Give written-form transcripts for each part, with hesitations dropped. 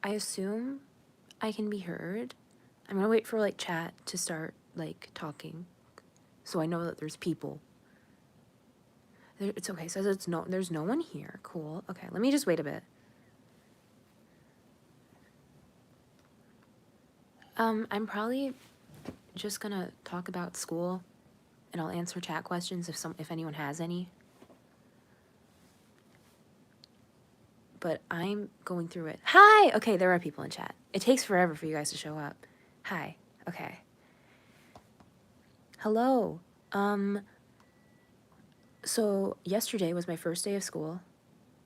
I assume I can be heard. I'm gonna wait for, like, chat to start, like, talking, so I know that there's people. It's okay, says there's no one here. Cool. Okay, let me just wait a bit. I'm probably just gonna talk about school, and I'll answer chat questions if anyone has any. But I'm going through it. Hi! Okay, there are people in chat. It takes forever for you guys to show up. Hi. Okay. Hello. So yesterday was my first day of school.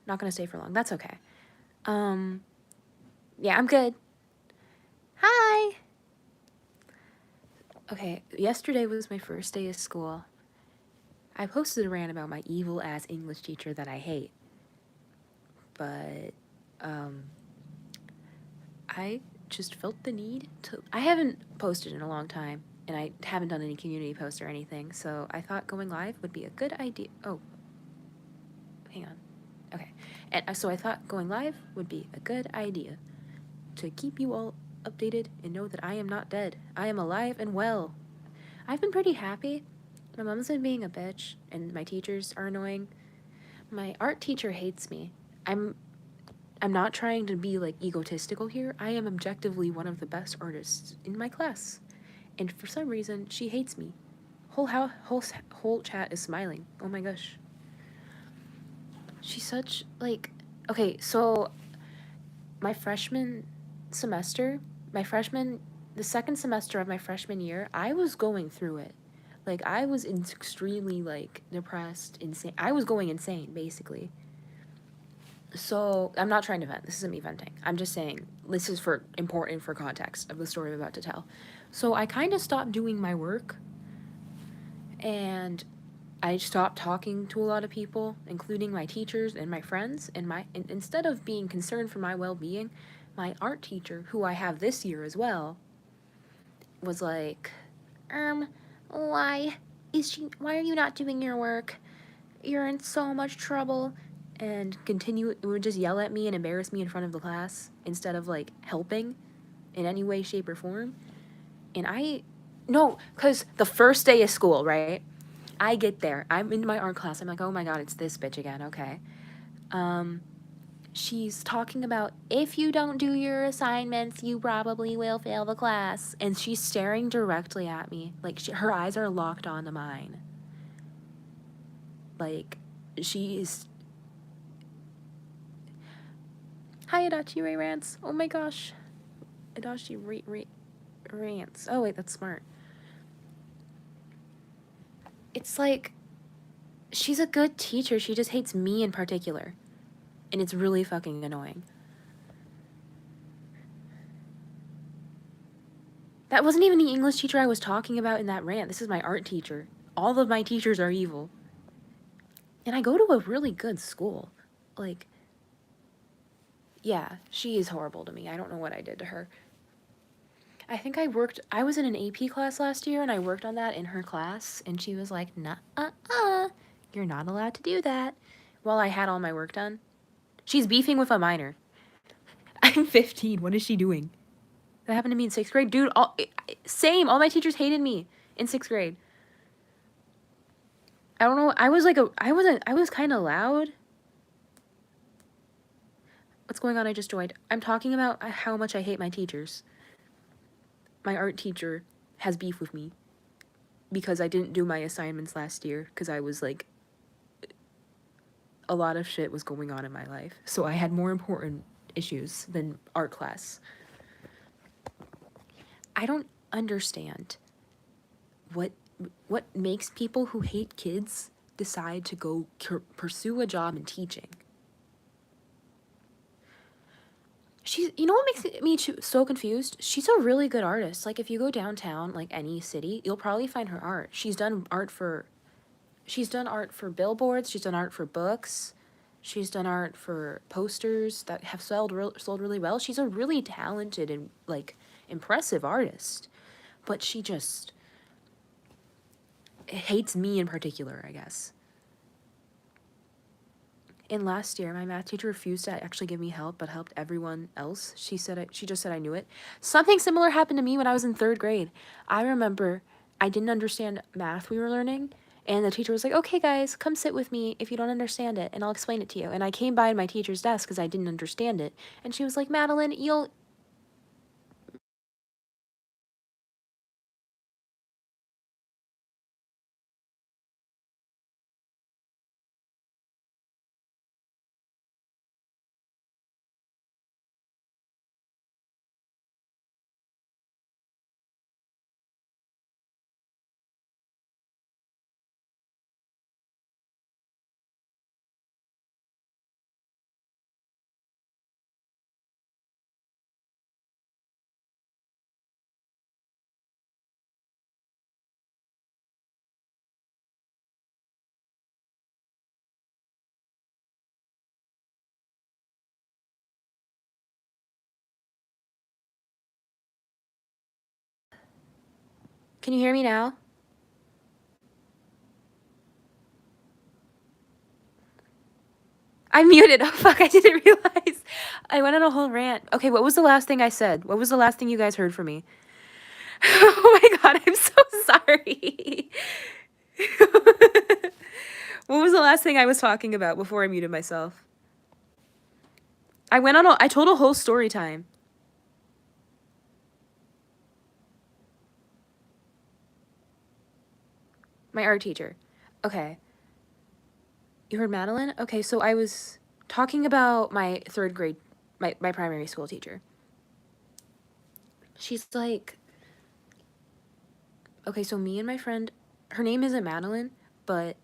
Not gonna stay for long. That's okay. Yeah, I'm good. Hi! Okay, yesterday was my first day of school. I posted a rant about my evil-ass English teacher that I hate. But, I just felt the need to... I haven't posted in a long time, and I haven't done any community posts or anything, so I thought going live would be a good idea. Oh. Hang on. Okay. And so I thought going live would be a good idea to keep you all updated and know that I am not dead. I am alive and well. I've been pretty happy. My mom's been being a bitch, and my teachers are annoying. My art teacher hates me. I'm not trying to be, like, egotistical here. I am objectively one of the best artists in my class. And for some reason, she hates me. Whole chat is smiling. Oh my gosh. She's such, like... Okay, so my freshman semester, the second semester of my freshman year, I was going through it. Like, I was extremely, like, depressed, insane. I was going insane, basically. So, I'm not trying to vent. This isn't me venting. I'm just saying, this is important for context of the story I'm about to tell. So, I kind of stopped doing my work, and I stopped talking to a lot of people, including my teachers and my friends, and instead of being concerned for my well-being, my art teacher, who I have this year as well, was like, why are you not doing your work? You're in so much trouble. And would just yell at me and embarrass me in front of the class instead of, like, helping in any way, shape, or form. And because the first day of school, right? I get there. I'm in my art class. I'm like, oh my god, it's this bitch again. Okay. She's talking about, if you don't do your assignments, you probably will fail the class. And she's staring directly at me. Like, her eyes are locked onto mine. Like, she's... Hi, Adachi Ray Rants. Oh my gosh. Adachi Ray Rants. Oh, wait, that's smart. It's like, she's a good teacher. She just hates me in particular. And it's really fucking annoying. That wasn't even the English teacher I was talking about in that rant. This is my art teacher. All of my teachers are evil. And I go to a really good school. Like, yeah, she is horrible to me. I don't know what I did to her. I was in an AP class last year, and I worked on that in her class, and she was like, you're not allowed to do that, while I had all my work done. She's beefing with a minor. I'm 15. What is she doing? That happened to me in 6th grade. Dude, same. All my teachers hated me in 6th grade. I don't know. I was kind of loud. What's going on? I just joined. I'm talking about how much I hate my teachers. My art teacher has beef with me because I didn't do my assignments last year because I was, like, a lot of shit was going on in my life. So I had more important issues than art class. I don't understand what makes people who hate kids decide to go pursue a job in teaching. You know what makes me so confused? She's a really good artist. Like, if you go downtown, like, any city, you'll probably find her art. She's done art for billboards. She's done art for books. She's done art for posters that have sold really well. She's a really talented and, like, impressive artist. But she just hates me in particular, I guess. in last year, my math teacher refused to actually give me help, but helped everyone else. She just said I knew it. Something similar happened to me when I was in 3rd grade. I remember I didn't understand math we were learning, and the teacher was like, "Okay, guys, come sit with me if you don't understand it, and I'll explain it to you." And I came by my teacher's desk because I didn't understand it, and she was like, "Madeline, you'll..." Can you hear me now? I muted. Oh, fuck, I didn't realize. I went on a whole rant. Okay, what was the last thing I said? What was the last thing you guys heard from me? Oh my god, I'm so sorry. What was the last thing I was talking about before I muted myself? I told a whole story time. My art teacher. Okay. You heard Madeline? Okay, so I was talking about my 3rd grade, my primary school teacher. She's like, okay, so me and my friend, her name isn't Madeline, but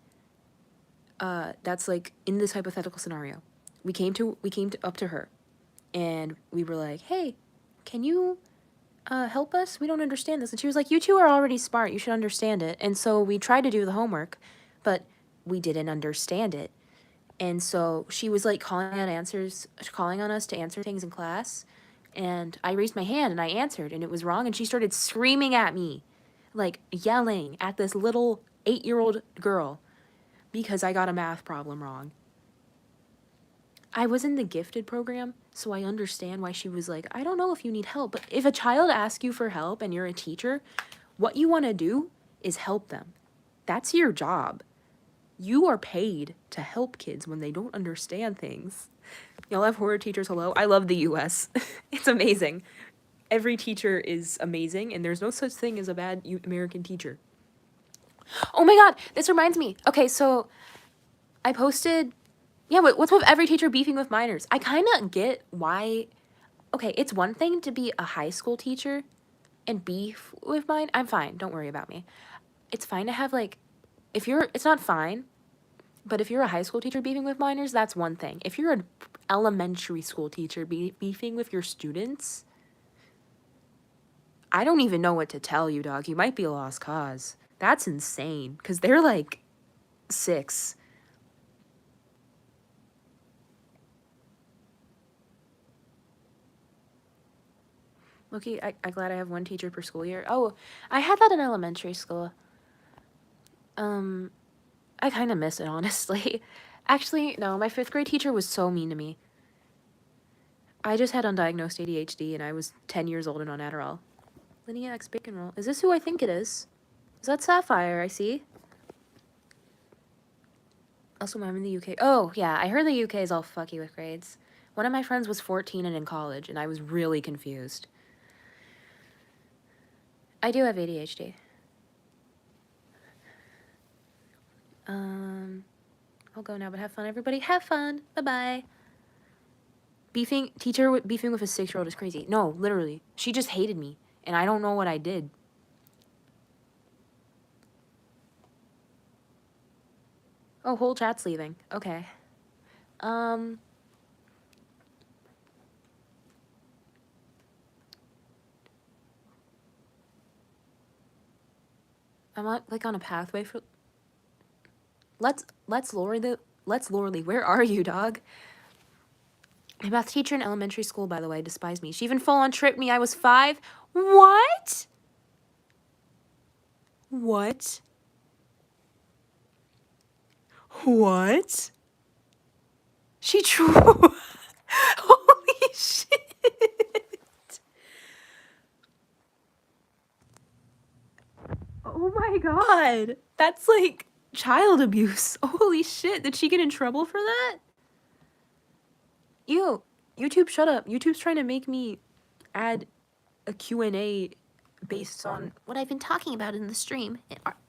that's like in this hypothetical scenario. We came up to her, and we were like, "Hey, can you help us? We don't understand this." And she was like, "You two are already smart. You should understand it." And so we tried to do the homework, but we didn't understand it. And so she was like calling on us to answer things in class. And I raised my hand and I answered, and it was wrong. And she started screaming at me, like yelling at this little 8-year-old girl because I got a math problem wrong. I was in the gifted program, so I understand why she was like, "I don't know if you need help." But if a child asks you for help and you're a teacher, what you want to do is help them. That's your job. You are paid to help kids when they don't understand things. Y'all have horror teachers, hello? I love the US. It's amazing. Every teacher is amazing, and there's no such thing as a bad American teacher. Oh my god, this reminds me. Okay, so I posted... Yeah, what's with every teacher beefing with minors? I kind of get why... Okay, it's one thing to be a high school teacher and beef with mine. I'm fine, don't worry about me. It's fine to have, like... It's not fine, but if you're a high school teacher beefing with minors, that's one thing. If you're an elementary school teacher beefing with your students... I don't even know what to tell you, dog. You might be a lost cause. That's insane, because they're, like, 6. Loki, I'm glad I have one teacher per school year. Oh, I had that in elementary school. I kind of miss it, honestly. Actually, no, my 5th grade teacher was so mean to me. I just had undiagnosed ADHD, and I was 10 years old and on Adderall. Linnea X Bacon Roll. Is this who I think it is? Is that Sapphire I see? Also, I'm in the UK. Oh, yeah, I heard the UK is all fucky with grades. One of my friends was 14 and in college, and I was really confused. I do have ADHD. I'll go now, but have fun, everybody. Have fun. Bye-bye. Beefing with a 6-year-old is crazy. No, literally. She just hated me, and I don't know what I did. Oh, whole chat's leaving. Okay. I'm like on a pathway for... Let's Lorley, where are you, dog? My math teacher in elementary school, by the way, despised me. She even full-on tripped me. I was 5. What? What? What? She true. Holy shit. Oh my god. That's like child abuse. Holy shit. Did she get in trouble for that? Ew. YouTube, shut up. YouTube's trying to make me add a Q&A based on what I've been talking about in the stream.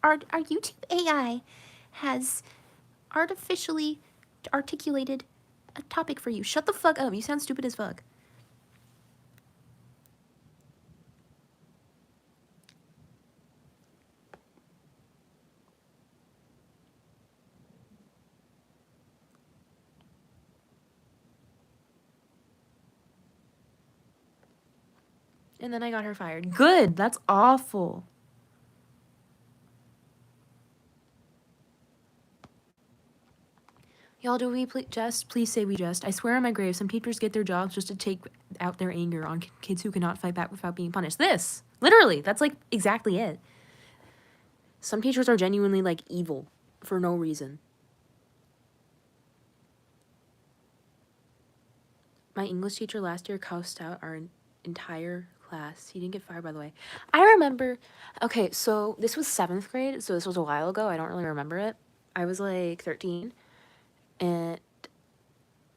Our YouTube AI has artificially articulated a topic for you. Shut the fuck up. You sound stupid as fuck. And then I got her fired. Good. That's awful. Y'all, do we please say we just. I swear on my grave, some teachers get their jobs just to take out their anger on kids who cannot fight back without being punished. This! Literally! That's like exactly it. Some teachers are genuinely like evil for no reason. My English teacher last year cussed out our entire class. He didn't get fired, by the way. I remember, okay, so this was 7th grade, so this was a while ago. I don't really remember it. I was like 13, and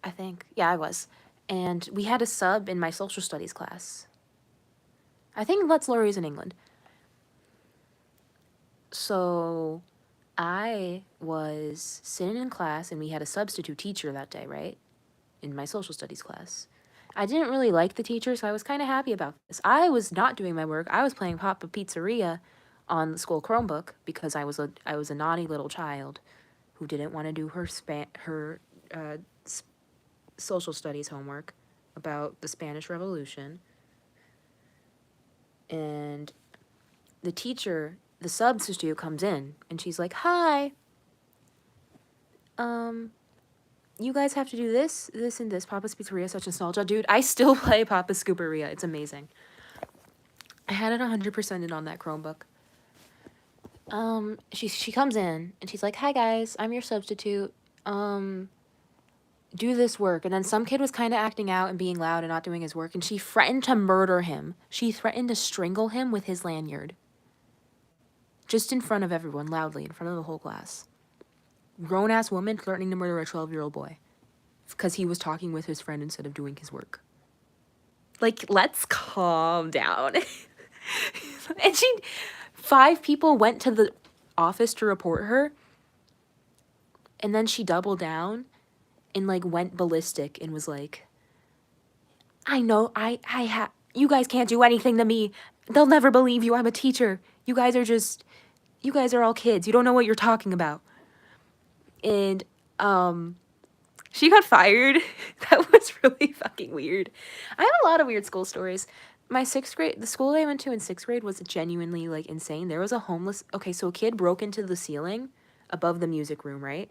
I think, yeah, I was. And we had a sub in my social studies class. I think Let's Laurie's in England. So I was sitting in class, and we had a substitute teacher that day, right? In my social studies class. I didn't really like the teacher, so I was kind of happy about this. I was not doing my work. I was playing Papa Pizzeria on the school Chromebook because I was a naughty little child who didn't want to do her social studies homework about the Spanish Revolution. And the teacher, the substitute, comes in, and she's like, "Hi, you guys have to do this, this, and this. Papa's Pizzeria, such nostalgia." Dude, I still play Papa's Scooperia. It's amazing. I had it 100%ed on that Chromebook. She comes in, and she's like, "Hi, guys. I'm your substitute. Do this work." And then some kid was kind of acting out and being loud and not doing his work, and she threatened to murder him. She threatened to strangle him with his lanyard. Just in front of everyone, loudly, in front of the whole class. Grown-ass woman threatening to murder a 12-year-old boy because he was talking with his friend instead of doing his work. Like, let's calm down. And 5 people went to the office to report her, and then she doubled down and, like, went ballistic and was like, "I know, you guys can't do anything to me. They'll never believe you. I'm a teacher. You guys are all kids. You don't know what you're talking about." And, she got fired. That was really fucking weird. I have a lot of weird school stories. My 6th grade, the school I went to in 6th grade was genuinely, like, insane. There was a homeless, okay, so a kid broke into the ceiling above the music room, right?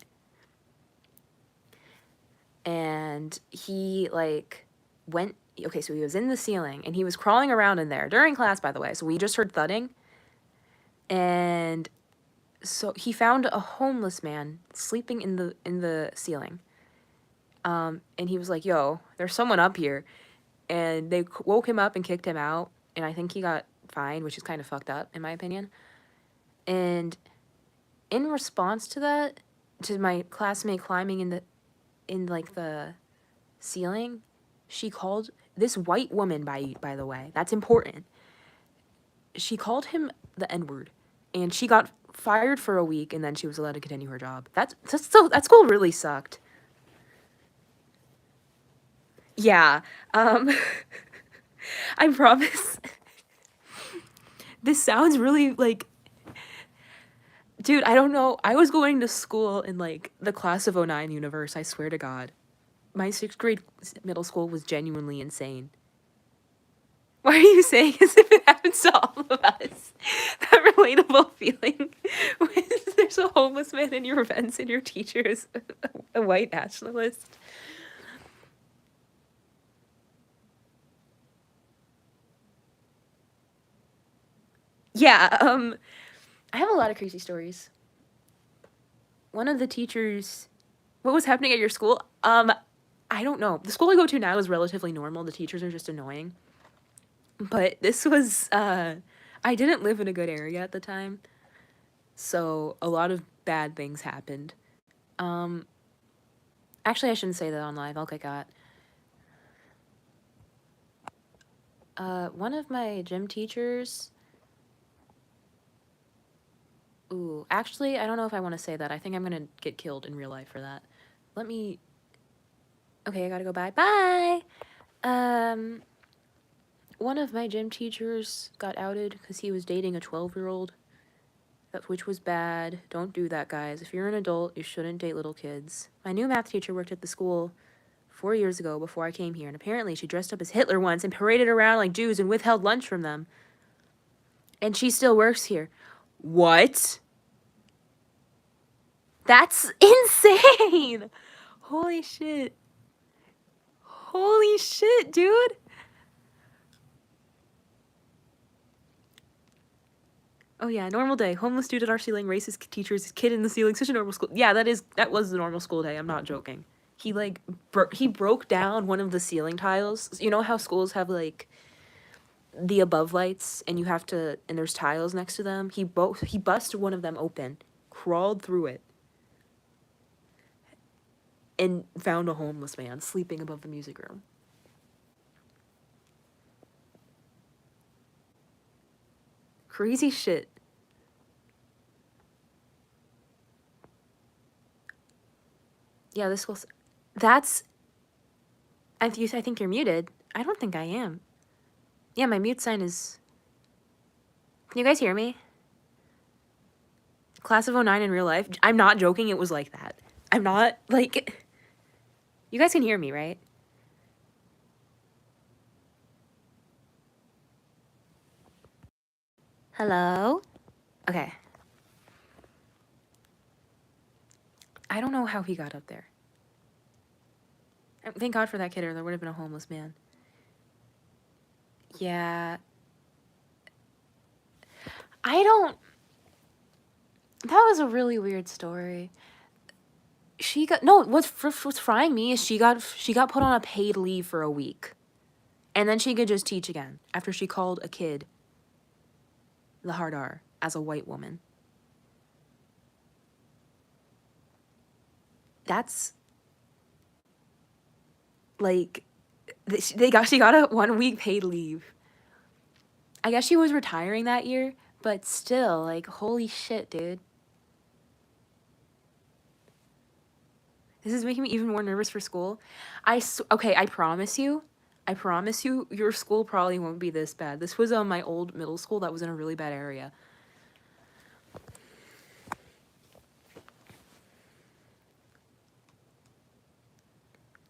And he, like, okay, so he was in the ceiling, and he was crawling around in there during class, by the way, so we just heard thudding. And so he found a homeless man sleeping in the ceiling. And he was like, "Yo, there's someone up here." And they woke him up and kicked him out, and I think he got fined, which is kind of fucked up, in my opinion. And in response to that, to my classmate climbing in the ceiling, she called this white woman, by the way, that's important. She called him the N-word, and she got fired for a week, and then she was allowed to continue her job. That school really sucked. Yeah, I promise. This sounds really, like, dude, I don't know. I was going to school in, like, the class of 09 universe, I swear to God. My 6th grade middle school was genuinely insane. Why are you saying as if it happens to all of us? That relatable feeling when there's a homeless man in your events and your teacher is a white nationalist. Yeah, I have a lot of crazy stories. One of the teachers, what was happening at your school? I don't know. The school I go to now is relatively normal. The teachers are just annoying. But this was, I didn't live in a good area at the time. So a lot of bad things happened. Actually, I shouldn't say that on live. I'll get got. One of my gym teachers... Ooh, actually, I don't know if I want to say that. I think I'm gonna get killed in real life for that. Let me... Okay, I gotta go. Bye. Bye! One of my gym teachers got outed because he was dating a 12-year-old, which was bad. Don't do that, guys. If you're an adult, you shouldn't date little kids. My new math teacher worked at the school 4 years ago before I came here, and apparently she dressed up as Hitler once and paraded around like Jews and withheld lunch from them. And she still works here. What? That's insane! Holy shit. Holy shit, dude! Oh yeah, normal day. Homeless dude at our ceiling, racist teachers, kid in the ceiling, such a normal school. Yeah, that was the normal school day, I'm not joking. He, like, he broke down one of the ceiling tiles. You know how schools have, like, the above lights, and you have to, and there's tiles next to them? He busted one of them open, crawled through it, and found a homeless man sleeping above the music room. Crazy shit. Yeah, this school's... That's... I think you're muted. I don't think I am. Yeah, my mute sign is... Can you guys hear me? Class of 09 in real life? I'm not joking, it was like that. I'm not, like... You guys can hear me, right? Hello? Okay. I don't know how he got up there. Thank God for that kid, or there would have been a homeless man. Yeah. I don't... That was a really weird story. She got... No, what's frying me is she got put on a paid leave for a week. And then she could just teach again, after she called a kid the hard R as a white woman. That's... Like... She got a 1 week paid leave. I guess she was retiring that year, but still, like, holy shit, dude. This is making me even more nervous for school. Okay, I promise you, your school probably won't be this bad. This was my old middle school that was in a really bad area.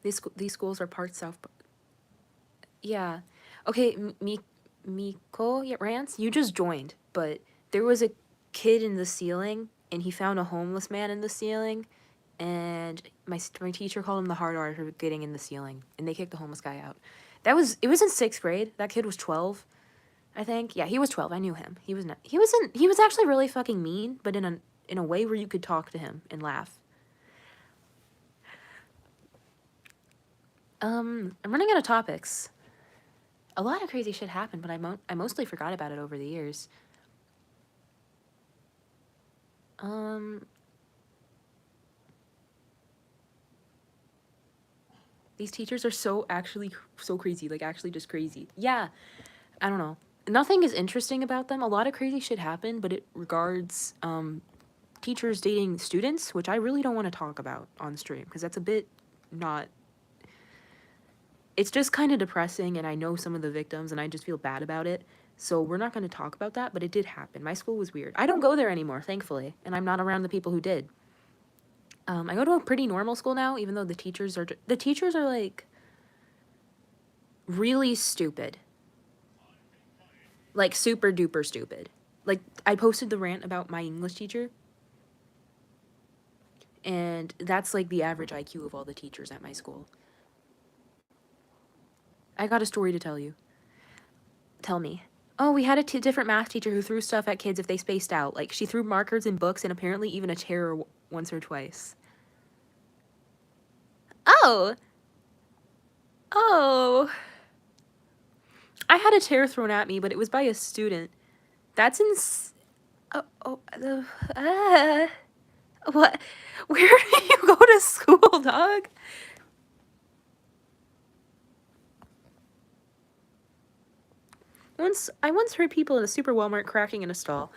These schools are part South. Yeah. Okay, Miko, yeah, Rance, you just joined, but there was a kid in the ceiling, and he found a homeless man in the ceiling, and my teacher called him the hard R for getting in the ceiling, and they kicked the homeless guy out. It was in 6th grade. That kid was 12, I think. Yeah, he was 12. I knew him. He was actually really fucking mean, but in a way where you could talk to him and laugh. I'm running out of topics. A lot of crazy shit happened, but I mostly forgot about it over the years. These teachers are so crazy, like actually just crazy. Yeah, I don't know. Nothing is interesting about them. A lot of crazy shit happened, but it regards teachers dating students, which I really don't want to talk about on stream, because that's a bit not... It's just kind of depressing, and I know some of the victims, and I just feel bad about it. So we're not going to talk about that, but it did happen. My school was weird. I don't go there anymore, thankfully, and I'm not around the people who did. I go to a pretty normal school now, even though the teachers are like really stupid. Like super duper stupid. Like, I posted the rant about my English teacher, and that's like the average IQ of all the teachers at my school. I got a story to tell you. Tell me. Oh, we had a different math teacher who threw stuff at kids if they spaced out. Like, she threw markers and books and apparently even a chair once or twice. Oh! Oh. I had a chair thrown at me, but it was by a student. That's what? Where do you go to school, dog? I once heard people in a super Walmart cracking in a stall.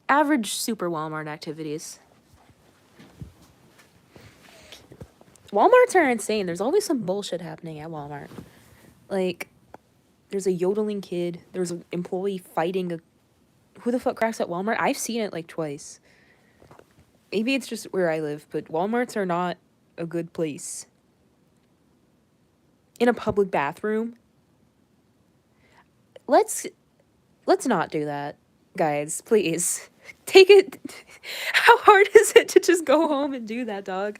Average super Walmart activities. Walmarts are insane. There's always some bullshit happening at Walmart. Like, there's a yodeling kid. There's an employee fighting a... Who the fuck cracks at Walmart? I've seen it like twice. Maybe it's just where I live, but Walmarts are not a good place. In a public bathroom? Let's not do that, guys. Please. Take it... How hard is it to just go home and do that, dog?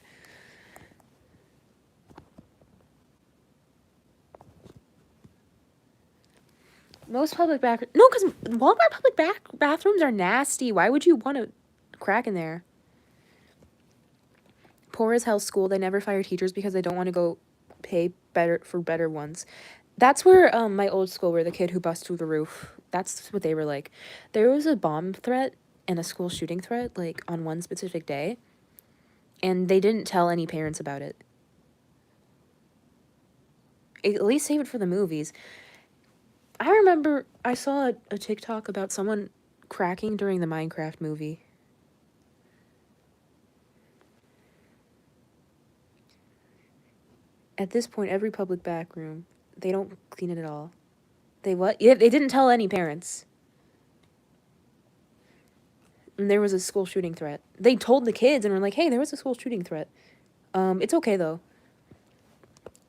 Most public bathrooms... No, because Walmart public bathrooms are nasty. Why would you want to crack in there? Poor as hell school. They never fire teachers because they don't want to go pay better ones. That's where my old school, where the kid who busted through the roof, that's what they were like. There was a bomb threat and a school shooting threat, like, on one specific day, and they didn't tell any parents about it. At least save it for the movies. I remember I saw a TikTok about someone cracking during the Minecraft movie. At this point, every public back room, they don't clean it at all. They what? Yeah, they didn't tell any parents. And there was a school shooting threat. They told the kids and were like, hey, there was a school shooting threat. It's okay, though.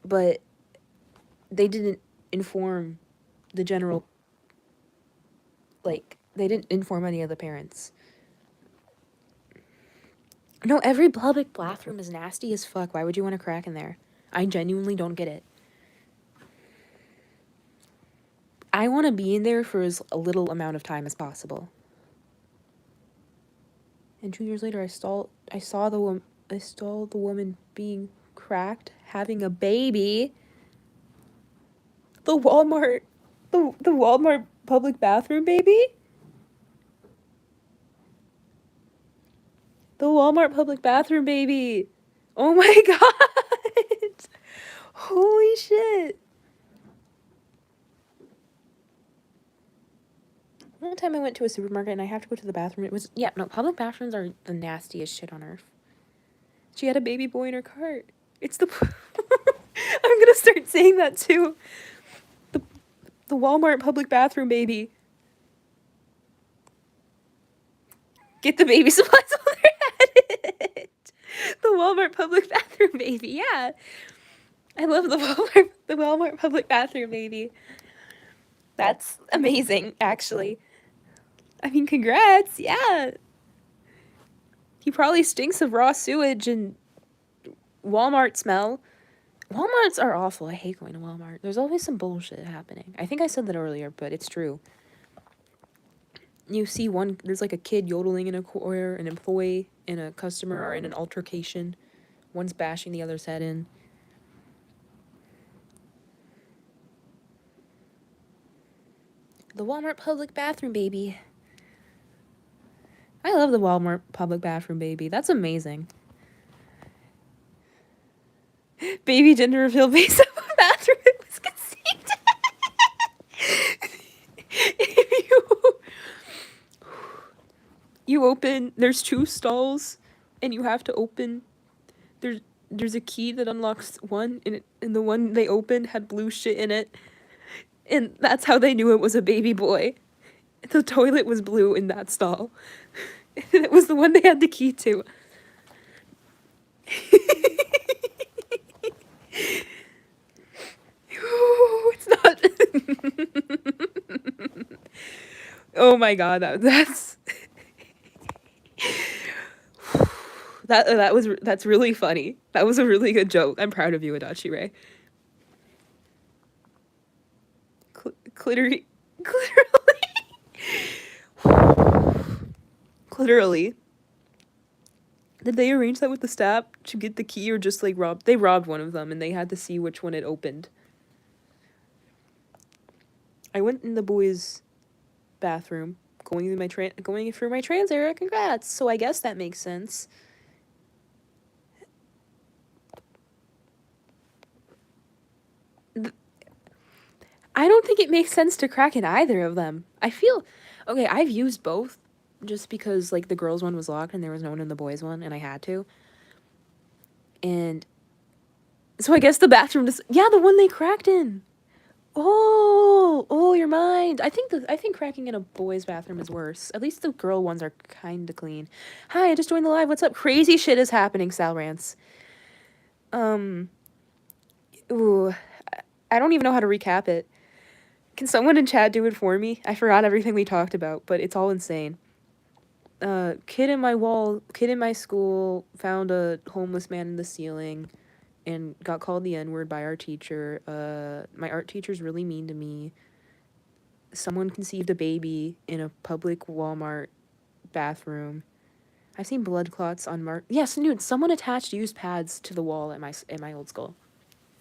But they didn't inform the general... Like, they didn't inform any of the parents. No, every public bathroom is nasty as fuck. Why would you want to crack in there? I genuinely don't get it. I want to be in there for as little amount of time as possible. And 2 years later, I saw the woman being cracked, having a baby. The Walmart public bathroom baby? The Walmart public bathroom baby. Oh my god. Holy shit. One time I went to a supermarket and I have to go to the bathroom. It was... Yeah, no, public bathrooms are the nastiest shit on earth. She had a baby boy in her cart. It's the... I'm gonna start saying that too. The Walmart public bathroom baby. Get the baby supplies while they're at it. The Walmart public bathroom baby, yeah. I love the Walmart public bathroom baby. That's amazing, actually. I mean, congrats, yeah. He probably stinks of raw sewage and Walmart smell. Walmarts are awful. I hate going to Walmart. There's always some bullshit happening. I think I said that earlier, but it's true. You see there's like a kid yodeling in a corner, an employee and a customer are in an altercation. One's bashing the other's head in. The Walmart public bathroom baby. I love the Walmart public bathroom baby. That's amazing. Baby gender reveal based on the bathroom it was conceived. You open, there's 2 stalls, and you have to open, there's a key that unlocks one, and the one they opened had blue shit in it, and that's how they knew it was a baby boy. The toilet was blue in that stall. It was the one they had the key to. It's not... Oh my god, that's... That's really funny. That was a really good joke. I'm proud of you, Adachi Ray. Literally, Did they arrange that with the staff to get the key, or just like robbed? They robbed one of them and they had to see which one it opened. I went in the boys' bathroom, going through my trans era. Congrats. So I guess that makes sense. I don't think it makes sense to crack in either of them. I feel okay. I've used both, just because like the girls' one was locked and there was no one in the boys' one, and I had to. And so I guess the bathroom the one they cracked in. Oh, your mind. I think cracking in a boys' bathroom is worse. At least the girl ones are kind of clean. Hi, I just joined the live. What's up? Crazy shit is happening, Sal Rants. Ooh, I don't even know how to recap it. Can someone in chat do it for me? I forgot everything we talked about, but it's all insane. Kid in my school found a homeless man in the ceiling and got called the N-word by our teacher. My art teacher's really mean to me. Someone conceived a baby in a public Walmart bathroom. I've seen blood clots on Yes, dude, someone attached used pads to the wall at my old school.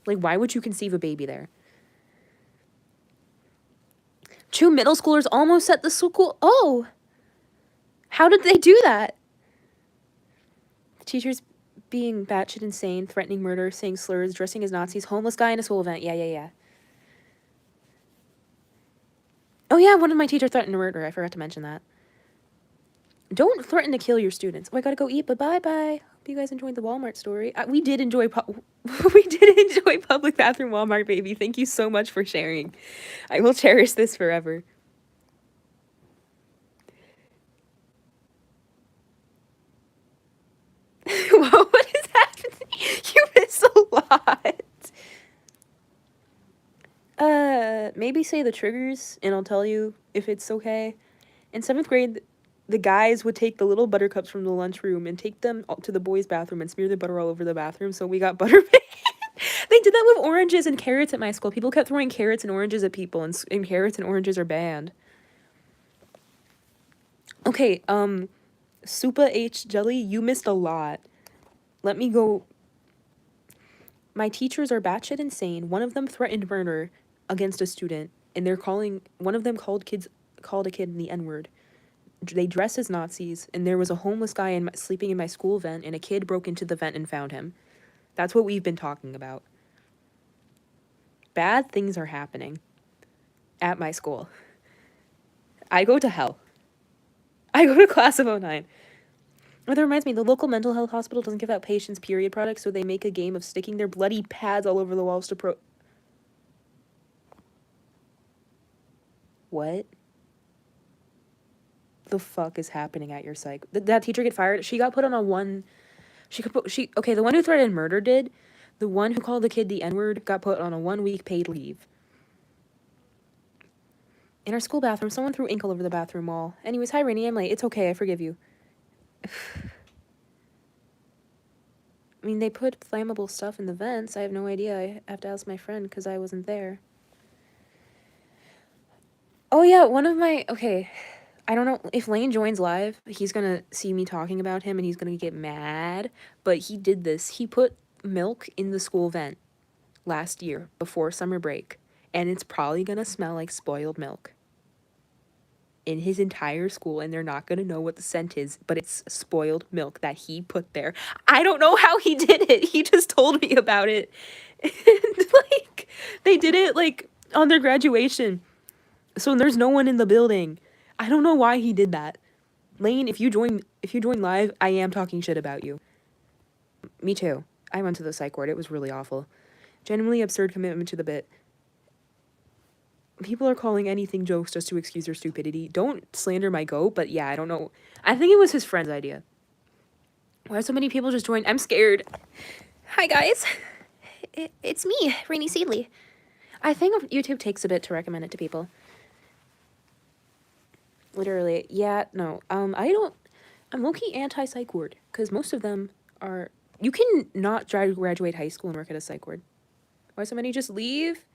Like, why would you conceive a baby there? 2 middle schoolers almost at the school. Oh! How did they do that? Teachers being batshit insane, threatening murder, saying slurs, dressing as Nazis, homeless guy in a school event. Yeah. Oh yeah, one of my teachers threatened to murder. I forgot to mention that. Don't threaten to kill your students. Oh, I gotta go eat, but bye-bye. Hope you guys enjoyed the Walmart story. We did enjoy public bathroom Walmart, baby. Thank you so much for sharing. I will cherish this forever. Whoa, what is happening? You miss a lot. Maybe say the triggers, and I'll tell you if it's okay. In 7th grade, the guys would take the little buttercups from the lunchroom and take them to the boys' bathroom and smear the butter all over the bathroom, so we got butter. They did that with oranges and carrots at my school. People kept throwing carrots and oranges at people, and carrots and oranges are banned. Okay, Supa H. Jelly, you missed a lot. Let me go. My teachers are batshit insane. One of them threatened murder against a student, and one of them called a kid the N-word. They dress as Nazis, and there was a homeless guy sleeping in my school vent, and a kid broke into the vent and found him. That's what we've been talking about. Bad things are happening at my school. I go to hell. I go to class of 09. Oh, that reminds me, the local mental health hospital doesn't give out patients period products, so they make a game of sticking their bloody pads all over the walls to What the fuck is happening at your psych? Did that teacher get fired? She got put on a one... Okay, the one who threatened murder did. The one who called the kid the N-word got put on a 1-week paid leave. In our school bathroom, someone threw ink all over the bathroom wall. Anyways, hi, Rainy, I'm late. It's okay, I forgive you. I mean, they put flammable stuff in the vents. I have no idea. I have to ask my friend because I wasn't there. Oh, yeah, okay, I don't know if Lane joins live, he's gonna see me talking about him and he's gonna get mad, but he did this. He put milk in the school vent last year before summer break, and it's probably gonna smell like spoiled milk in his entire school, and they're not gonna know what the scent is, but it's spoiled milk that he put there. I don't know how he did it. He just told me about it. And, like, they did it, like, on their graduation. So there's no one in the building. I don't know why he did that. Lane, if you join live, I am talking shit about you. Me too. I went to the psych ward. It was really awful. Genuinely absurd commitment to the bit. People are calling anything jokes just to excuse their stupidity. Don't slander my goat, but yeah, I don't know. I think it was his friend's idea. Why so many people just joined? I'm scared. Hi, guys. It's me, Rainy Seedley. I think YouTube takes a bit to recommend it to people. Literally, yeah, no. I'm low-key anti-psych ward, because most of them are... You can not try to graduate high school and work at a psych ward. Why so many just leave?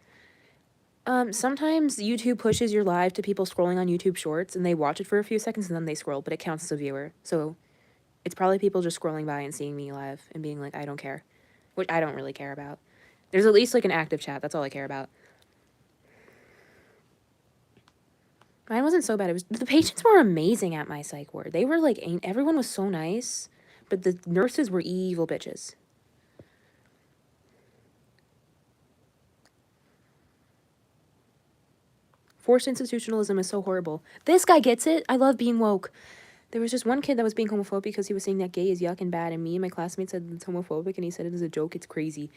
Sometimes YouTube pushes your live to people scrolling on YouTube Shorts, and they watch it for a few seconds, and then they scroll, but it counts as a viewer. So, It's probably people just scrolling by and seeing me live and being like, I don't care. Which I don't really care about. There's at least, like, an active chat. That's all I care about. Mine wasn't so bad. It was, the patients were amazing at my psych ward. They were, like, everyone was so nice. But the nurses were evil bitches. Forced institutionalism is so horrible. This guy gets it. I love being woke. There was just one kid that was being homophobic because he was saying that gay is yuck and bad, and me and my classmates said it's homophobic, and he said it as a joke. It's crazy.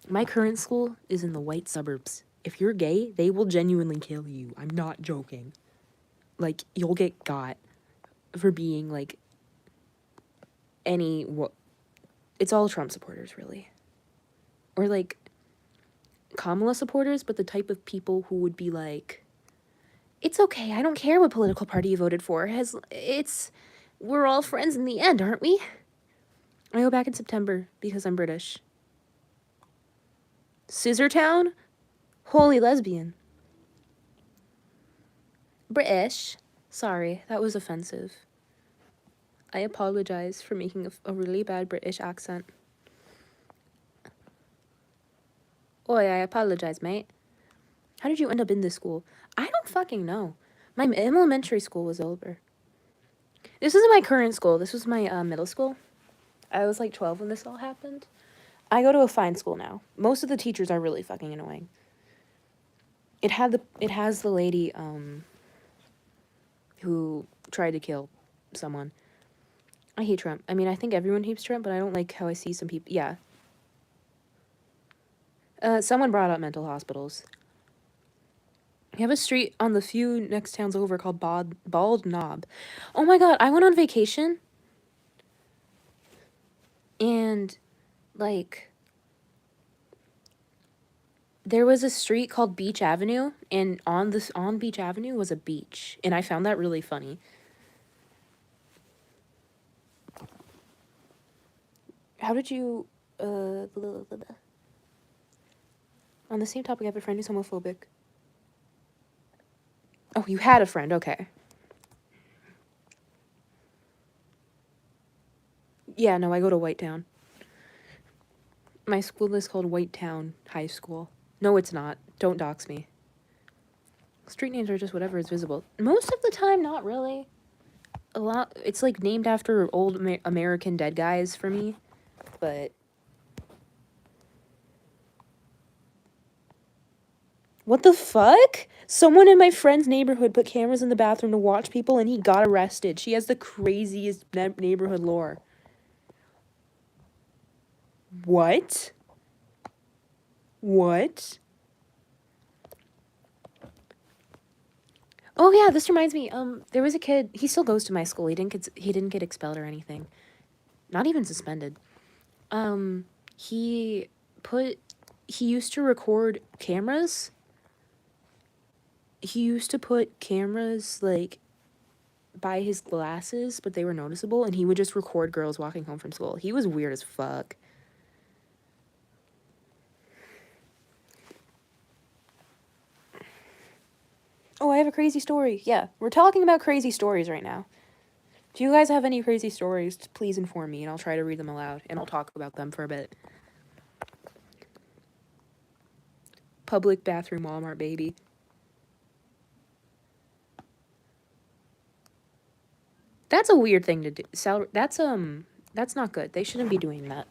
My current school is in the white suburbs. If you're gay, they will genuinely kill you. I'm not joking. Like, you'll get got for being, like, it's all Trump supporters, really. Or, like, Kamala supporters, but the type of people who would be like, it's okay, I don't care what political party you voted for. We're all friends in the end, aren't we? I go back in September because I'm British. Scissortown? Holy lesbian. British. Sorry, that was offensive. I apologize for making a really bad British accent. Oi, I apologize, mate. How did you end up in this school? I don't fucking know. My elementary school was over. This isn't my current school. This was my middle school. I was like 12 when this all happened. I go to a fine school now. Most of the teachers are really fucking annoying. It has the lady who tried to kill someone. I hate Trump. I mean, I think everyone hates Trump, but I don't like how I see some people. Yeah. Someone brought up mental hospitals. We have a street on the few next towns over called Bald Knob. Oh my god, I went on vacation. And, like, there was a street called Beach Avenue, and on Beach Avenue was a beach. And I found that really funny. How did you, on the same topic, I have a friend who's homophobic. Oh, you had a friend, okay. Yeah, no, I go to Whitetown. My school is called Whitetown High School. No, it's not. Don't dox me. Street names are just whatever is visible. Most of the time, not really. It's like named after old American dead guys for me, but... What the fuck? Someone in my friend's neighborhood put cameras in the bathroom to watch people and he got arrested. She has the craziest neighborhood lore. What? What? Oh yeah, this reminds me. There was a kid. He still goes to my school. He didn't get expelled or anything. Not even suspended. He used to record cameras. He used to put cameras like by his glasses, but they were noticeable, and he would just record girls walking home from school. He was weird as fuck. Oh, I have a crazy story. Yeah, we're talking about crazy stories right now. If you guys have any crazy stories, please inform me, and I'll try to read them aloud, and I'll talk about them for a bit. Public bathroom Walmart, baby. That's a weird thing to do. That's not good. They shouldn't be doing that.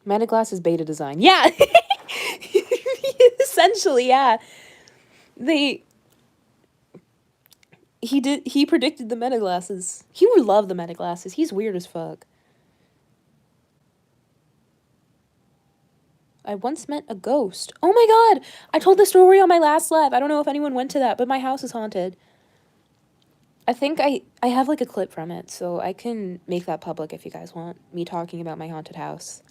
Metaglass is beta design. Yeah! Essentially, yeah. He predicted the metaglasses. He would love the metaglasses. He's weird as fuck. I once met a ghost. Oh my god! I told the story on my last live. I don't know if anyone went to that, but my house is haunted. I think I have like a clip from it, so I can make that public if you guys want me talking about my haunted house.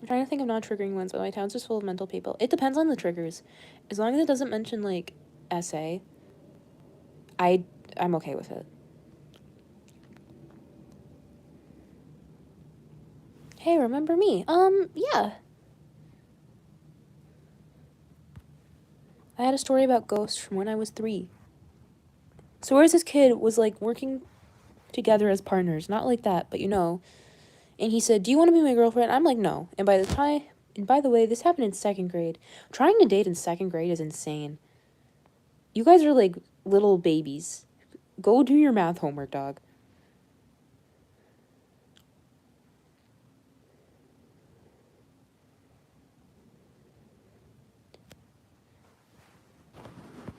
I'm trying to think of non-triggering ones, but my town's just full of mental people. It depends on the triggers. As long as it doesn't mention, like, essay, I'm okay with it. Hey, remember me? Yeah. I had a story about ghosts from when I was 3. So where's this kid was like working together as partners, not like that, but you know. And he said, "Do you want to be my girlfriend?" I'm like, "No." And by the way, this happened in 2nd grade. Trying to date in 2nd grade is insane. You guys are like little babies. Go do your math homework, dog.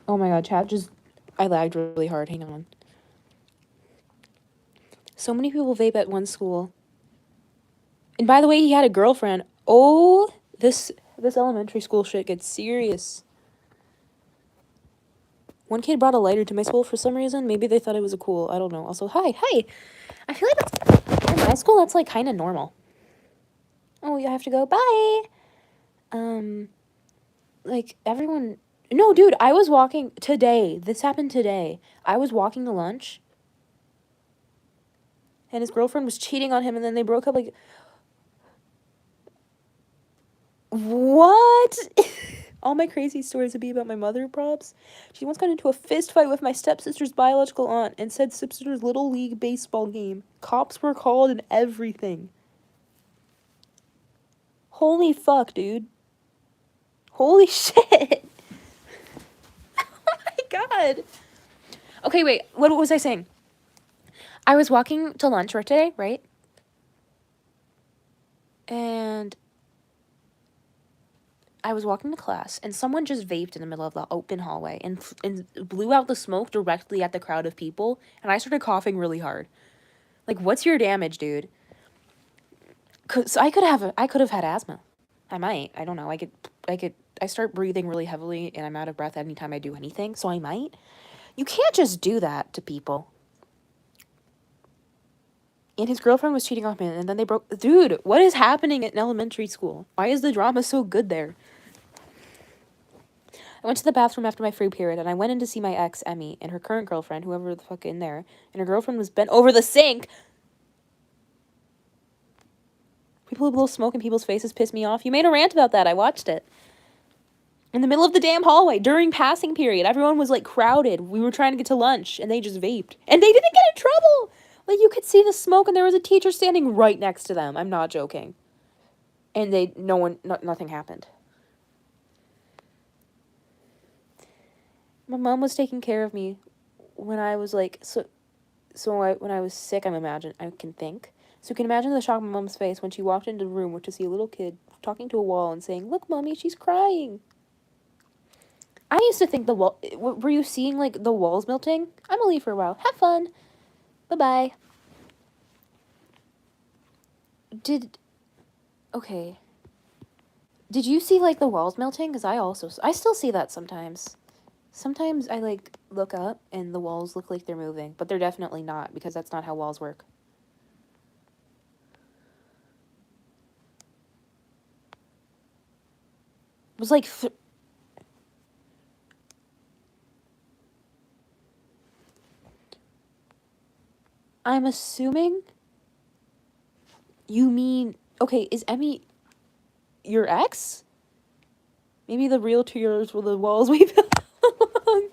Oh my god, chat just... I lagged really hard. Hang on. So many people vape at one school. And by the way, he had a girlfriend. Oh, this elementary school shit gets serious. One kid brought a lighter to my school for some reason. Maybe they thought it was a cool. I don't know. Also, hi. I feel like that's... In my school, that's like kind of normal. Oh, you have to go. Bye. Like, everyone... No, dude, I was walking today. This happened today. I was walking to lunch. And his girlfriend was cheating on him, and then they broke up, like... What? All my crazy stories would be about my mother, props. She once got into a fist fight with my stepsister's biological aunt and said stepsister's little league baseball game. Cops were called and everything. Holy fuck, dude. Holy shit. Oh my god. Okay, wait. What was I saying? I was walking to lunch today, right? And I was walking to class, and someone just vaped in the middle of the open hallway and blew out the smoke directly at the crowd of people, and I started coughing really hard. Like, what's your damage, dude? Cause I could have had asthma. I might. I don't know. I start breathing really heavily, and I'm out of breath anytime I do anything, so I might. You can't just do that to people. And his girlfriend was cheating on him, and then they broke... Dude, what is happening in elementary school? Why is the drama so good there? I went to the bathroom after my free period, and I went in to see my ex, Emmy, and her current girlfriend, whoever the fuck in there, and her girlfriend was bent over the sink. People who blow smoke in people's faces piss me off. You made a rant about that. I watched it. In the middle of the damn hallway, during passing period, everyone was, like, crowded. We were trying to get to lunch, and they just vaped. And they didn't get in trouble! Like, you could see the smoke, and there was a teacher standing right next to them. I'm not joking. And nothing happened. My mom was taking care of me when I was, like, when I was sick, I can think. So you can imagine the shock on my mom's face when she walked into the room to see a little kid talking to a wall and saying, "Look, Mommy, she's crying." I used to think the wall... Were you seeing, like, the walls melting? I'm gonna leave for a while. Have fun. Bye-bye. Okay. Did you see, like, the walls melting? Because I still see that sometimes. Sometimes I, like, look up and the walls look like they're moving. But they're definitely not, because that's not how walls work. It was, like... I'm assuming you mean... Okay, is Emmy your ex? Maybe the real 2 years were the walls we built along.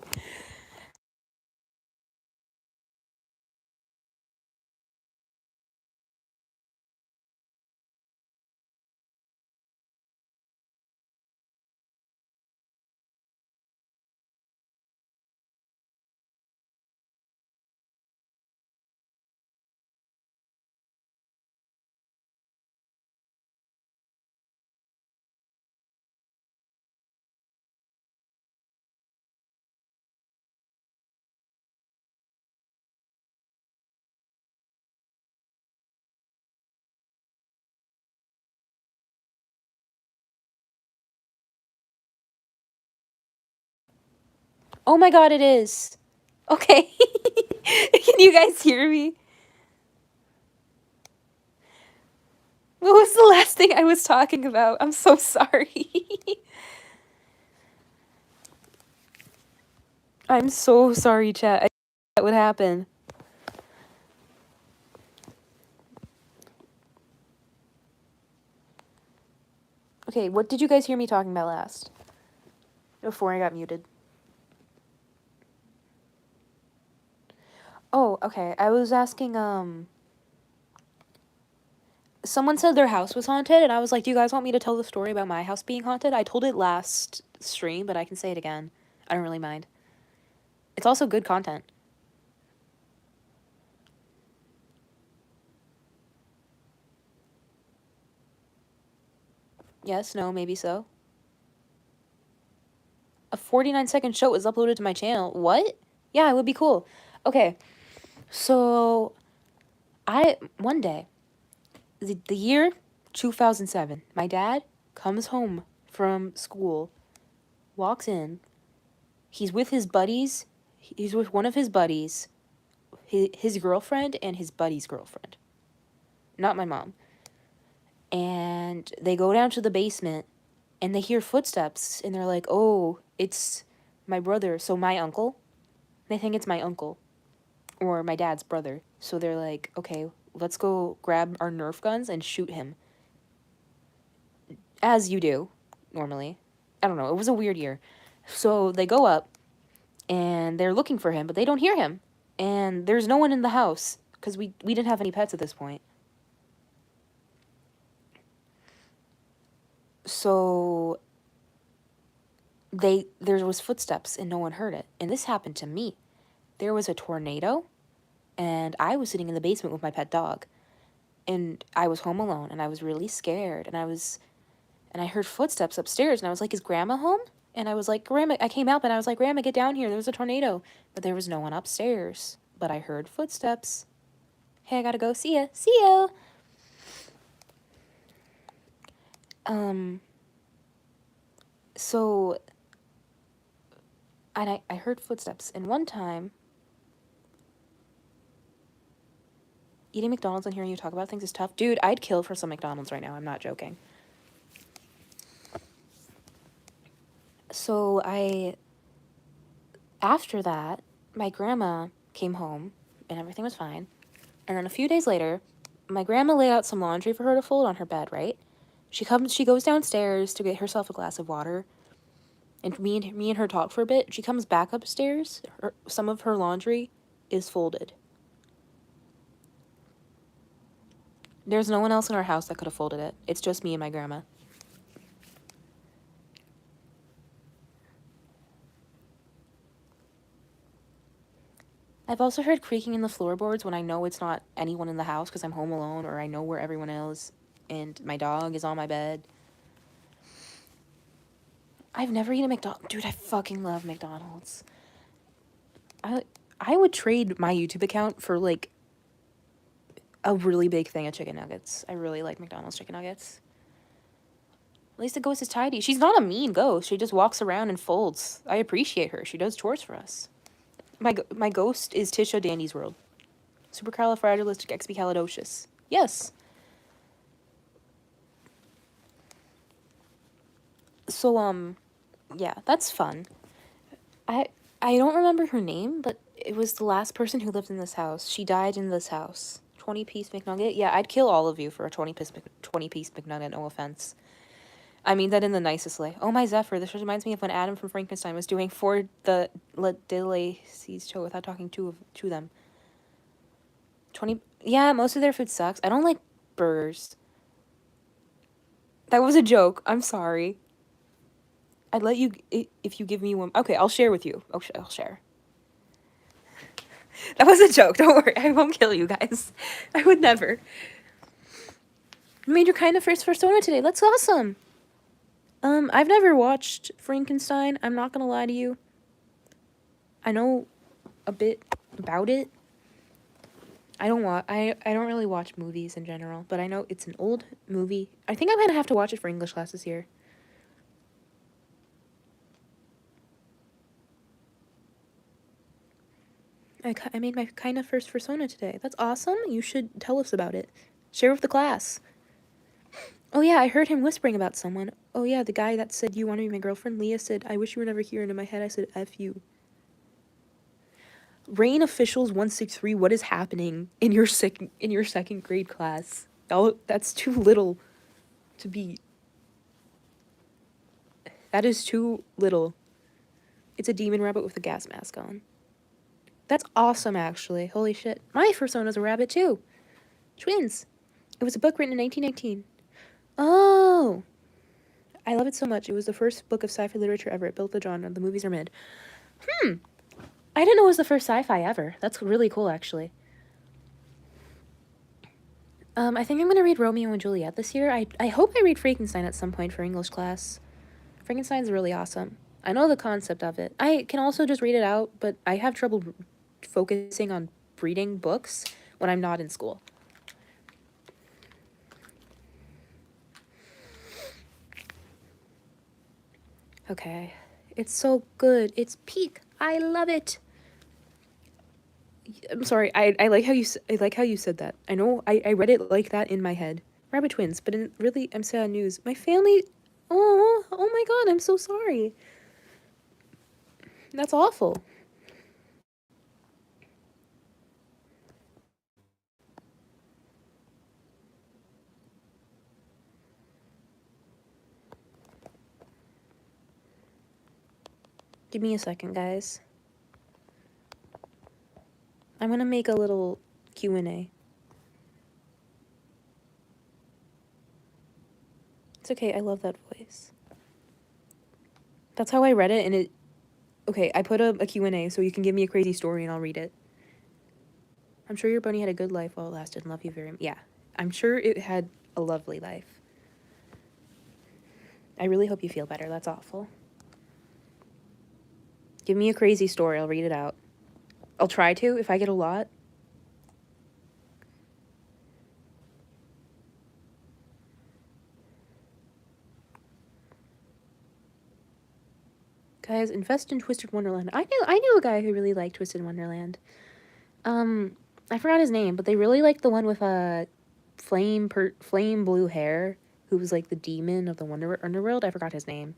Oh my god, it is. Okay. Can you guys hear me? What was the last thing I was talking about? I'm so sorry. I'm so sorry, chat. I that would happen. Okay, what did you guys hear me talking about last? before I got muted. Oh, okay. I was asking, someone said their house was haunted, and I was like, do you guys want me to tell the story about my house being haunted? I told it last stream, but I can say it again. I don't really mind. It's also good content. Yes, no, maybe so. A 49-second show was uploaded to my channel. What? Yeah, it would be cool. Okay, so one day, the year 2007, my dad comes home from school, walks in, he's with his buddies, he's with one of his buddies, his girlfriend and his buddy's girlfriend. Not my mom. And they go down to the basement, and they hear footsteps, and they're like, oh, it's my brother, so my uncle. They think it's my uncle, or my dad's brother. So they're like, okay, let's go grab our Nerf guns and shoot him. As you do, normally. I don't know, it was a weird year. So they go up, and they're looking for him, but they don't hear him. And there's no one in the house, because we didn't have any pets at this point. So there was footsteps and no one heard it. And this happened to me. There was a tornado, and I was sitting in the basement with my pet dog. And I was home alone, and I was really scared. And I heard footsteps upstairs, and I was like, is Grandma home? And I was like, Grandma, I came out, and I was like, Grandma, get down here. There was a tornado. But there was no one upstairs. But I heard footsteps. Hey, I gotta go. See ya. See ya. So, and I heard footsteps. And one time, eating McDonald's and hearing you talk about things is tough. Dude, I'd kill for some McDonald's right now. I'm not joking. So after that, my grandma came home and everything was fine. And then a few days later, my grandma laid out some laundry for her to fold on her bed, right? She goes downstairs to get herself a glass of water. And me and her talk for a bit. She comes back upstairs. Some of her laundry is folded. There's no one else in our house that could have folded it. It's just me and my grandma. I've also heard creaking in the floorboards when I know it's not anyone in the house because I'm home alone or I know where everyone is and my dog is on my bed. I've never eaten McDonald's. Dude, I fucking love McDonald's. I would trade my YouTube account for, like, a really big thing of chicken nuggets. I really like McDonald's chicken nuggets. At least the ghost is tidy. She's not a mean ghost. She just walks around and folds. I appreciate her. She does chores for us. My ghost is Tisha Dandy's World. Supercalifragilisticexpialidocious. Yes. So, yeah, that's fun. I don't remember her name, but it was the last person who lived in this house. She died in this house. 20-piece McNugget? Yeah, I'd kill all of you for a 20-piece McNugget, no offense. I mean that in the nicest way. Oh my Zephyr, this reminds me of when Adam from Frankenstein was doing for the Delacy's show without talking to them. 20... Yeah, most of their food sucks. I don't like burgers. That was a joke. I'm sorry. I'd let you... If you give me one... Okay, I'll share with you. I'll share. That was a joke. Don't worry. I won't kill you guys. I would never. You made your kind of first persona today. That's awesome. I've never watched Frankenstein. I'm not gonna lie to you. I know a bit about it. I don't really watch movies in general, but I know it's an old movie. I think I'm gonna have to watch it for English class this year. I made my kind of first persona today. That's awesome. You should tell us about it. Share with the class. Oh yeah, I heard him whispering about someone. Oh yeah, the guy that said you want to be my girlfriend. Leah said, I wish you were never here. And in my head I said, F you. Rain Officials 163, what is happening in your second grade class? Oh, that's too little to be. That is too little. It's a demon rabbit with a gas mask on. That's awesome, actually. Holy shit. My first one was a rabbit, too. Twins. It was a book written in 1919. Oh! I love it so much. It was the first book of sci-fi literature ever. It built the genre. The movies are mid. I didn't know it was the first sci-fi ever. That's really cool, actually. I think I'm going to read Romeo and Juliet this year. I hope I read Frankenstein at some point for English class. Frankenstein's really awesome. I know the concept of it. I can also just read it out, but I have trouble focusing on reading books when I'm not in school. Okay. It's so good. It's peak. I love it. I'm sorry. I like how you said that. I know I read it like that in my head. Rabbit twins, but really I'm sad news. My family. Oh my god, I'm so sorry. That's awful. Give me a second, guys. I'm gonna make a little Q&A. It's okay, I love that voice. That's how I read it, and it... Okay, I put a Q&A, so you can give me a crazy story and I'll read it. I'm sure your bunny had a good life while it lasted and love you very much. Yeah, I'm sure it had a lovely life. I really hope you feel better. That's awful. Give me a crazy story. I'll read it out. I'll try to if I get a lot. Guys, invest in Twisted Wonderland. I knew a guy who really liked Twisted Wonderland. I forgot his name, but they really liked the one with flame blue hair, who was like the demon of the underworld. I forgot his name.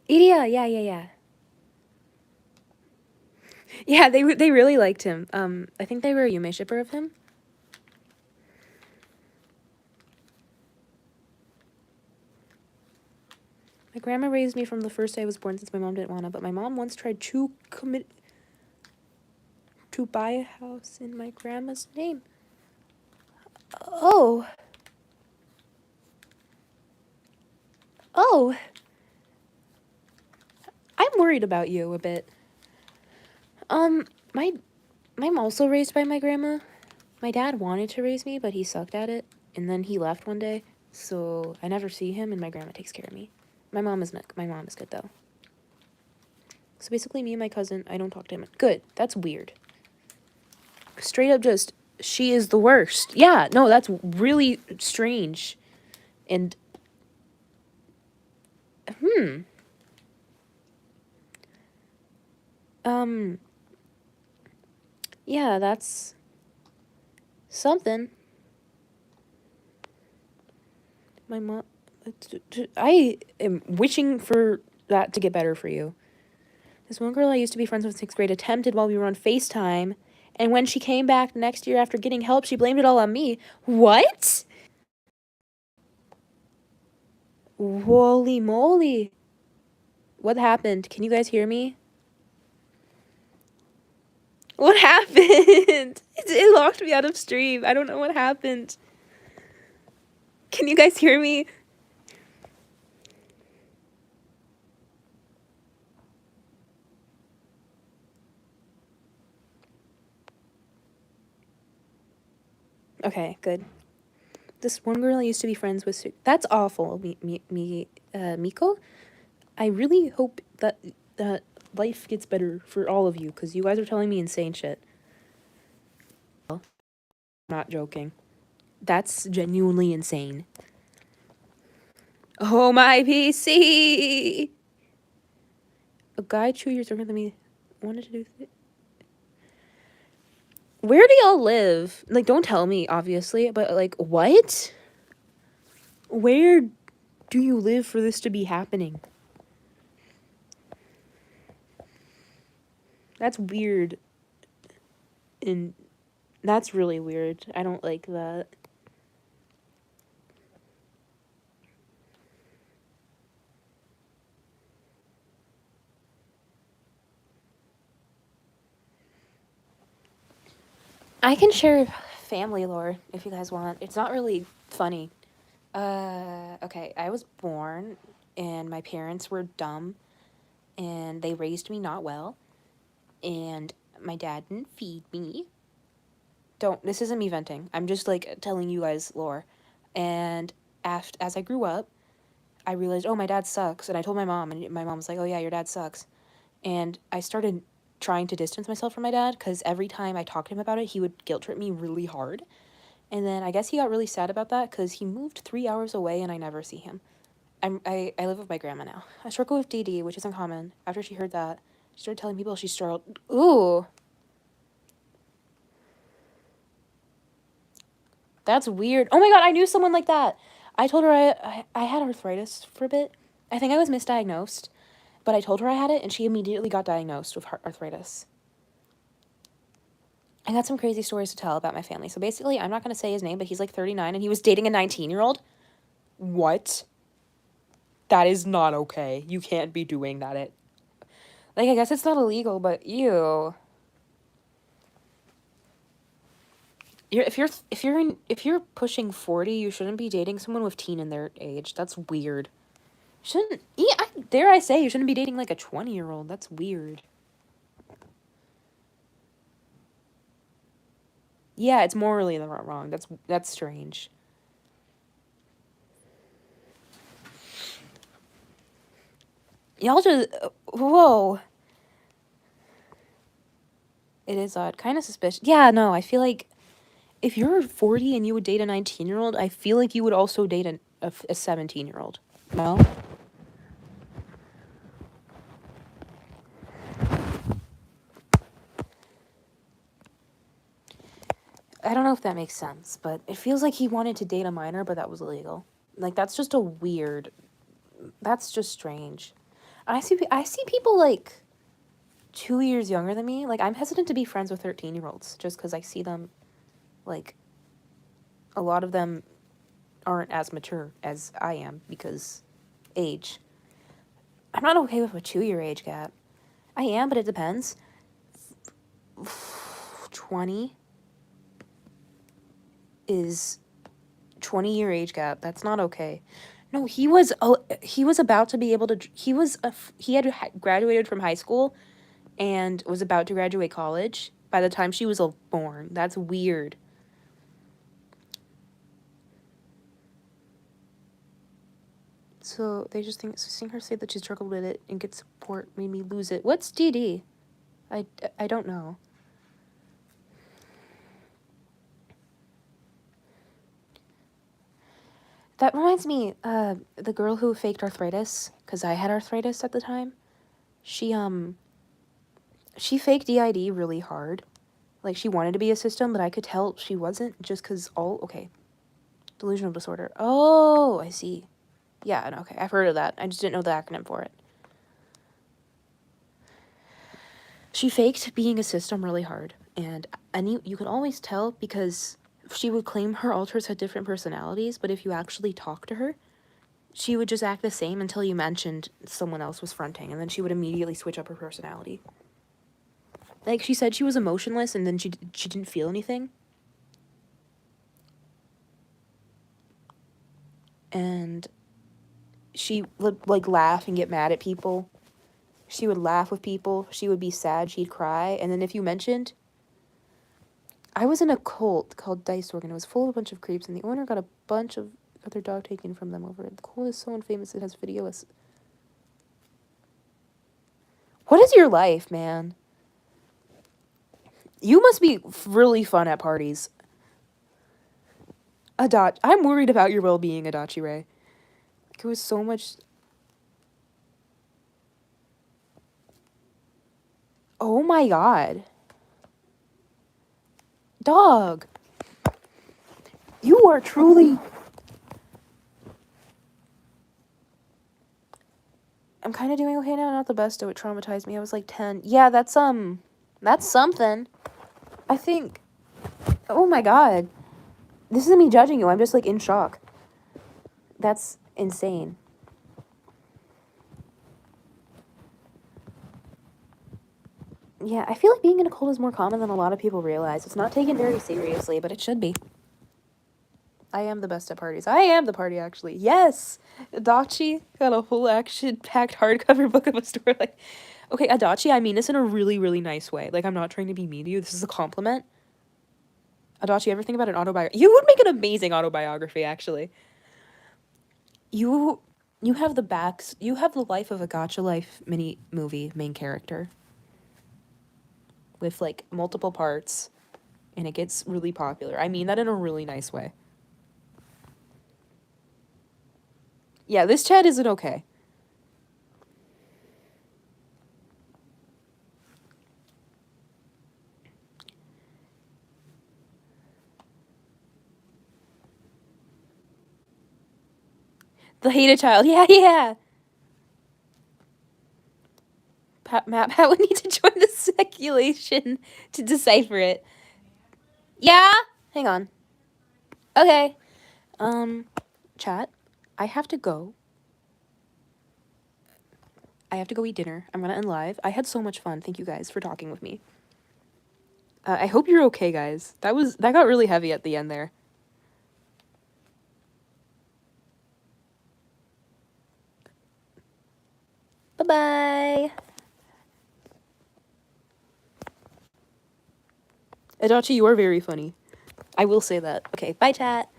Yeah. Yeah, they really liked him. I think they were a Yume shipper of him. My grandma raised me from the first day I was born since my mom didn't want to, but my mom once tried to buy a house in my grandma's name. Oh. I'm worried about you a bit. I'm also raised by my grandma. My dad wanted to raise me, but he sucked at it, and then he left one day, so I never see him, and my grandma takes care of me. My mom is good, though. So basically, me and my cousin, I don't talk to him. Good. That's weird. Straight up just, she is the worst. Yeah, no, that's really strange. And, yeah, that's something. My mom, I am wishing for that to get better for you. This one girl I used to be friends with in 6th grade attempted while we were on FaceTime, and when she came back next year after getting help, she blamed it all on me. What? Holy moly. What happened? Can you guys hear me? What happened? It locked me out of stream. I don't know what happened. Can you guys hear me? Okay, good. This one girl I used to be friends with. That's awful, Miko. I really hope that life gets better for all of you, because you guys are telling me insane shit. I'm not joking. That's genuinely insane. Oh, my PC! A guy 2 years younger than me wanted to do... Where do y'all live? Like, don't tell me, obviously, but, like, what? Where do you live for this to be happening? That's weird. And that's really weird. I don't like that. I can share family lore if you guys want. It's not really funny. Okay, I was born and my parents were dumb and they raised me not well and my dad didn't feed me. This isn't me venting. I'm just like telling you guys lore. And as I grew up, I realized, oh, my dad sucks. And I told my mom, and my mom was like, oh, yeah, your dad sucks. And I started trying to distance myself from my dad because every time I talked to him about it, he would guilt trip me really hard. And then I guess he got really sad about that because he moved 3 hours away and I never see him. I live with my grandma now. I struggle with DD, which isn't common. After she heard that, she started telling people she struggled. Ooh. That's weird. Oh my god, I knew someone like that. I told her I had arthritis for a bit. I think I was misdiagnosed, but I told her I had it, and she immediately got diagnosed with arthritis. I got some crazy stories to tell about my family. So basically, I'm not going to say his name, but he's like 39, and he was dating a 19-year-old. What? That is not okay. You can't be doing that. I guess it's not illegal, but ew. If you're pushing 40, you shouldn't be dating someone with teen in their age. That's weird. Dare I say, you shouldn't be dating like a 20-year-old. That's weird. Yeah, it's morally wrong. That's strange. Y'all just whoa. It is odd, kind of suspicious. Yeah, no, I feel like if you're 40 and you would date a 19-year-old, I feel like you would also date a 17-year-old. No? I don't know if that makes sense, but it feels like he wanted to date a minor, but that was illegal. Like, that's just that's just strange. I see people like 2 years younger than me. Like, I'm hesitant to be friends with 13-year-olds just because I see them, like, a lot of them aren't as mature as I am because age. I'm not okay with a 2-year age gap. I am, but it depends. 20 is 20-year age gap. That's not okay. No, he was about to be able to. He had graduated from high school, and was about to graduate college by the time she was born. That's weird. So they just seeing her say that she struggled with it and get support made me lose it. What's DD? I don't know. That reminds me, the girl who faked arthritis, because I had arthritis at the time, she faked DID really hard. Like, she wanted to be a system, but I could tell she wasn't just because okay. Delusional disorder. Oh, I see. Yeah, no, okay, I've heard of that. I just didn't know the acronym for it. She faked being a system really hard, and you could always tell because she would claim her alters had different personalities, but if you actually talk to her, she would just act the same until you mentioned someone else was fronting, and then she would immediately switch up her personality. Like, she said she was emotionless, and then she didn't feel anything. And she would, like, laugh and get mad at people. She would laugh with people. She would be sad. She'd cry. And then if you mentioned... I was in a cult called Dice Organ. It was full of a bunch of creeps, and the owner got a bunch of their dog taken from them over it. The cult is so infamous it has video. What is your life, man? You must be really fun at parties. I'm worried about your well-being, Adachi Ray. Like, it was so much... Oh my god. Dog. You are truly... I'm kind of doing okay now. Not the best, though. It traumatized me. I was like 10. Yeah, that's something. I think. Oh my god. This isn't me judging you. I'm just, like, in shock. That's insane. Yeah, I feel like being in a cult is more common than a lot of people realize. It's not taken very seriously, but it should be. I am the best at parties. I am the party, actually. Yes! Adachi got a whole action-packed hardcover book of a story. Like, okay, Adachi, I mean this in a really, really nice way. Like, I'm not trying to be mean to you. This is a compliment. Adachi, ever think about an autobiography? You would make an amazing autobiography, actually. You have you have the life of a Gacha Life mini movie main character. With, like, multiple parts. And it gets really popular. I mean that in a really nice way. Yeah, this chat isn't okay. The hated child. Yeah, yeah. Pat would need to join the speculation to decipher it. Yeah? Hang on. Okay. Chat, I have to go. I have to go eat dinner. I'm gonna end live. I had so much fun. Thank you guys for talking with me. I hope you're okay, guys. That got really heavy at the end there. Bye-bye. Adachi, you are very funny. I will say that. Okay, bye, chat.